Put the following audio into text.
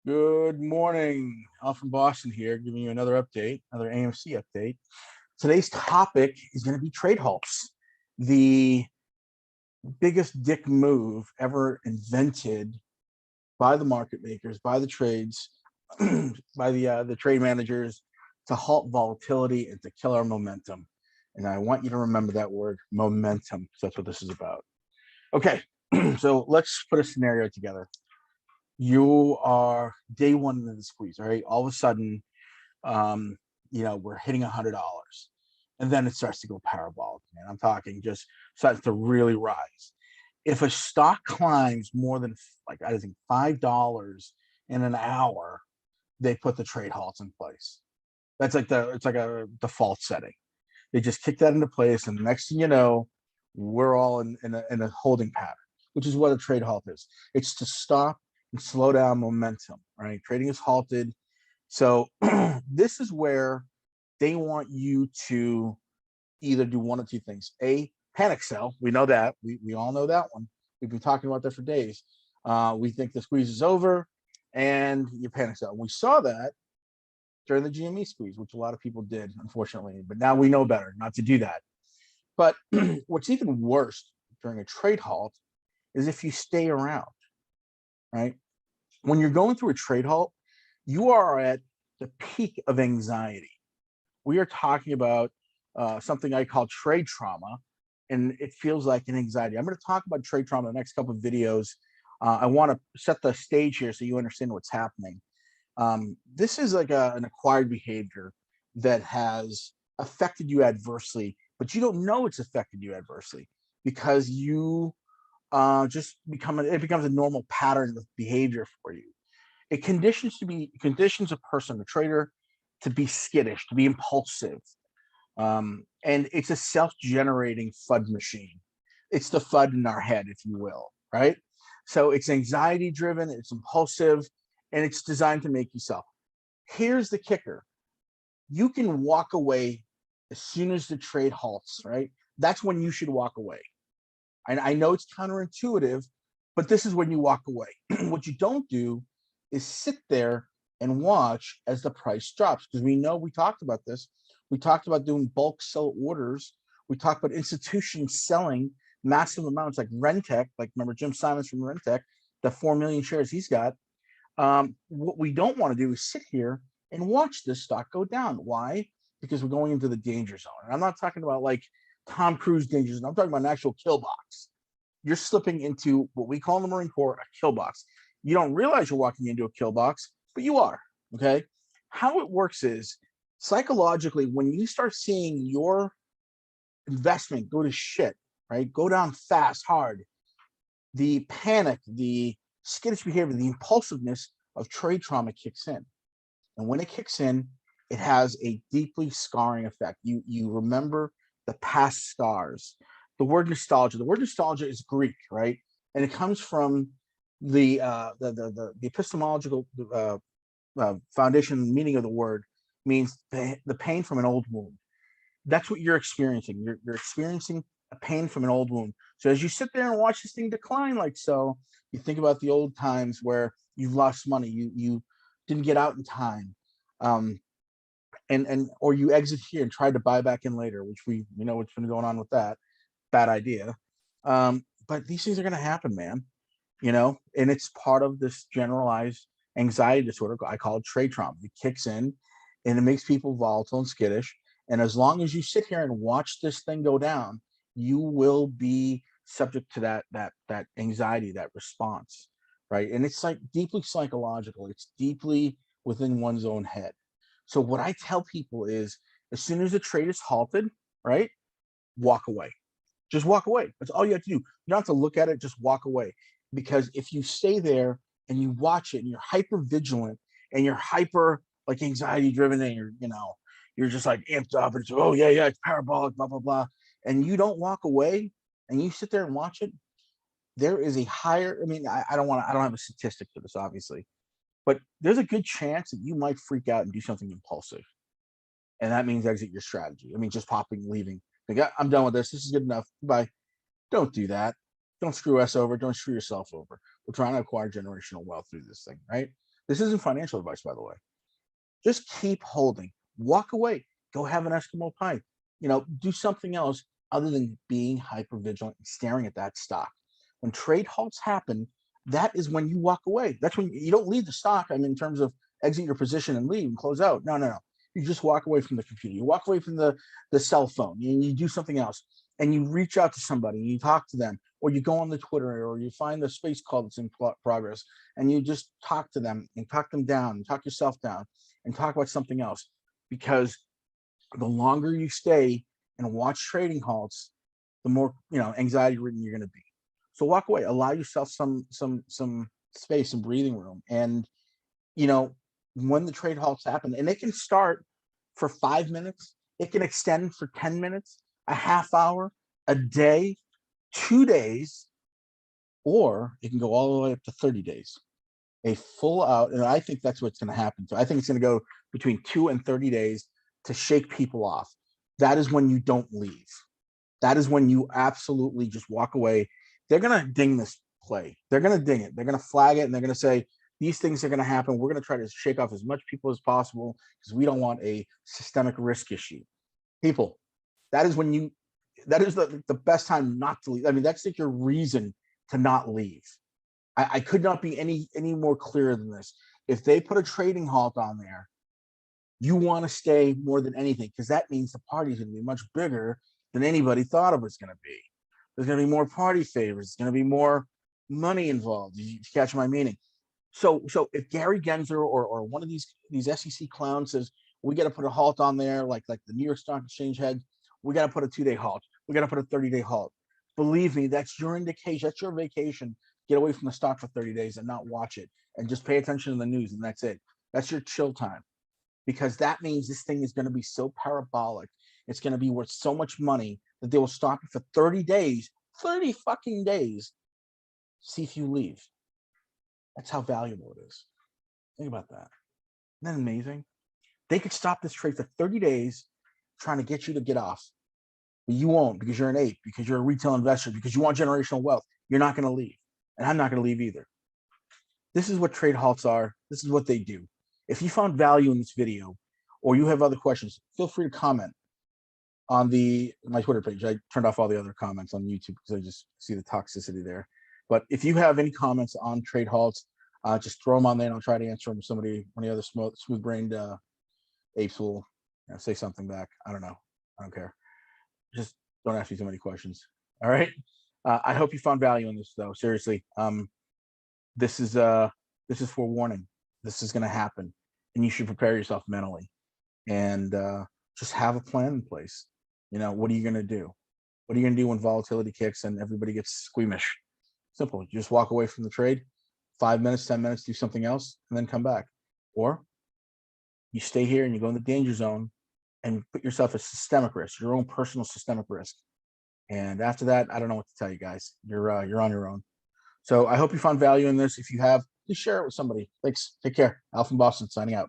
Good morning. Al from Boston here, giving you another update, another AMC update. Today's topic is going to be trade halts, the biggest dick move ever invented by the market makers, by the trades, by the trade managers to halt volatility and to kill our momentum. And I want you to remember that word, momentum, because that's what this is about. Okay, so let's put a scenario together. You are day one of the squeeze, all right? All of a sudden, we're hitting $100, and then it starts to go parabolic, man. I'm talking just starts to really rise. If a stock climbs more than like I think $5 in an hour, they put the trade halts in place. That's like it's like a default setting. They just kick that into place, and the next thing you know, we're all in a holding pattern, which is what a trade halt is. It's to stop and slow down momentum, right? Trading is halted. So this is where they want you to either do one of two things. A, panic sell. We know that. We all know that one. We've been talking about that for days. We think the squeeze is over and you panic sell. We saw that during the GME squeeze, which a lot of people did, unfortunately. But now we know better not to do that. But what's even worse during a trade halt is if you stay around, right? When you're going through a trade halt, you are at the peak of anxiety. We are talking about something I call trade trauma, and it feels like an anxiety. I'm going to talk about trade trauma in the next couple of videos. I want to set the stage here so you understand what's happening. This is like an acquired behavior that has affected you adversely, but you don't know it's affected you adversely because you it becomes a normal pattern of behavior for you. It conditions a person, a trader, to be skittish, to be impulsive. And it's a self-generating FUD machine. It's the FUD in our head, if you will, right? So it's anxiety driven, it's impulsive, and it's designed to make you sell. Here's the kicker. You can walk away as soon as the trade halts, right? That's when you should walk away. And I know it's counterintuitive, but this is when you walk away. What you don't do is sit there and watch as the price drops, because we talked about this. We talked about doing bulk sell orders. We talked about institutions selling massive amounts like Rentec, like remember Jim Simons from Rentec, the 4 million shares he's got. What we don't want to do is sit here and watch this stock go down. Why? Because we're going into the danger zone. And I'm not talking about like Tom Cruise danger zone. I'm talking about an actual kill box. You're slipping into what we call in the Marine Corps a kill box. You don't realize you're walking into a kill box, but you are, okay? How it works is psychologically, when you start seeing your investment go to shit, right? Go down fast, hard, the panic, the skittish behavior, the impulsiveness of trade trauma kicks in. And when it kicks in, it has a deeply scarring effect. You remember the past scars. The word nostalgia is Greek, right? And it comes from the epistemological foundation meaning of the word means the pain from an old wound. That's what you're experiencing. You're experiencing a pain from an old wound. So as you sit there and watch this thing decline like so, you think about the old times where you've lost money, you didn't get out in time, or you exit here and try to buy back in later, which we know what's been going on with that. Bad idea. But these things are going to happen, man. And it's part of this generalized anxiety disorder. I call it trade trauma. It kicks in and it makes people volatile and skittish. And as long as you sit here and watch this thing go down, you will be subject to that anxiety, that response, right? And it's like deeply psychological. It's deeply within one's own head. So what I tell people is, as soon as the trade is halted, right, walk away. Just walk away. That's all you have to do. You don't have to look at it. Just walk away. Because if you stay there and you watch it and you're hyper vigilant and you're hyper like anxiety driven and you're just like amped up and it's, oh yeah, it's parabolic, blah, blah, blah. And you don't walk away and you sit there and watch it, there is a higher, I don't have a statistic for this, obviously, but there's a good chance that you might freak out and do something impulsive. And that means exit your strategy. Just popping, leaving. Like, I'm done with this. This is good enough. Bye. Don't do that. Don't screw us over. Don't screw yourself over. We're trying to acquire generational wealth through this thing, right? This isn't financial advice, by the way. Just keep holding. Walk away. Go have an Eskimo pie. Do something else other than being hyper vigilant and staring at that stock. When trade halts happen, that is when you walk away. That's when you don't leave the stock. I mean, in terms of exit your position and leave and close out. No. You just walk away from the computer. You walk away from the cell phone. You do something else, and you reach out to somebody and you talk to them, or you go on the Twitter, or you find the space call that's in progress, and you just talk to them and talk them down, and talk yourself down, and talk about something else. Because the longer you stay and watch trading halts, the more anxiety ridden you're going to be. So walk away. Allow yourself some space and breathing room. And when the trade halts happen, and it can start for 5 minutes, it can extend for 10 minutes, a half hour, a day, 2 days, or it can go all the way up to 30 days. A full out, and I think that's what's going to happen. So I think it's going to go between 2 and 30 days to shake people off. That is when you don't leave. That is when you absolutely just walk away. They're going to ding this play. They're going to ding it. They're going to flag it, and they're going to say, these things are going to happen. We're going to try to shake off as much people as possible because we don't want a systemic risk issue. People, that is the best time not to leave. I mean, that's like your reason to not leave. I could not be any more clear than this. If they put a trading halt on there, you want to stay more than anything, because that means the party is going to be much bigger than anybody thought it was going to be. There's going to be more party favors. There's going to be more money involved. You catch my meaning? So if Gary Gensler or one of these SEC clowns says, we got to put a halt on there, like the New York Stock Exchange had, we got to put a 2-day halt. We got to put a 30-day halt. Believe me, that's your indication. That's your vacation. Get away from the stock for 30 days and not watch it, and just pay attention to the news, and that's it. That's your chill time, because that means this thing is going to be so parabolic. It's going to be worth so much money that they will stop you for 30 days, 30 fucking days, see if you leave. That's how valuable it is. Think about that. Isn't that amazing? They could stop this trade for 30 days trying to get you to get off. But you won't, because you're an ape, because you're a retail investor, because you want generational wealth. You're not going to leave. And I'm not going to leave either. This is what trade halts are. This is what they do. If you found value in this video, or you have other questions, feel free to comment on my Twitter page. I turned off all the other comments on YouTube because I just see the toxicity there. But if you have any comments on trade halts, just throw them on there, and I'll try to answer them. One of the other smooth-brained apes will say something back. I don't know. I don't care. Just don't ask me too many questions. All right. I hope you found value in this, though. Seriously, this is forewarning. This is going to happen, and you should prepare yourself mentally, and just have a plan in place. What are you going to do? What are you going to do when volatility kicks and everybody gets squeamish? Simple. You just walk away from the trade, 5 minutes, 10 minutes, do something else, and then come back. Or you stay here and you go in the danger zone and put yourself at systemic risk, your own personal systemic risk. And after that, I don't know what to tell you guys. You're on your own. So I hope you found value in this. If you have, please share it with somebody. Thanks. Take care. Al from Boston signing out.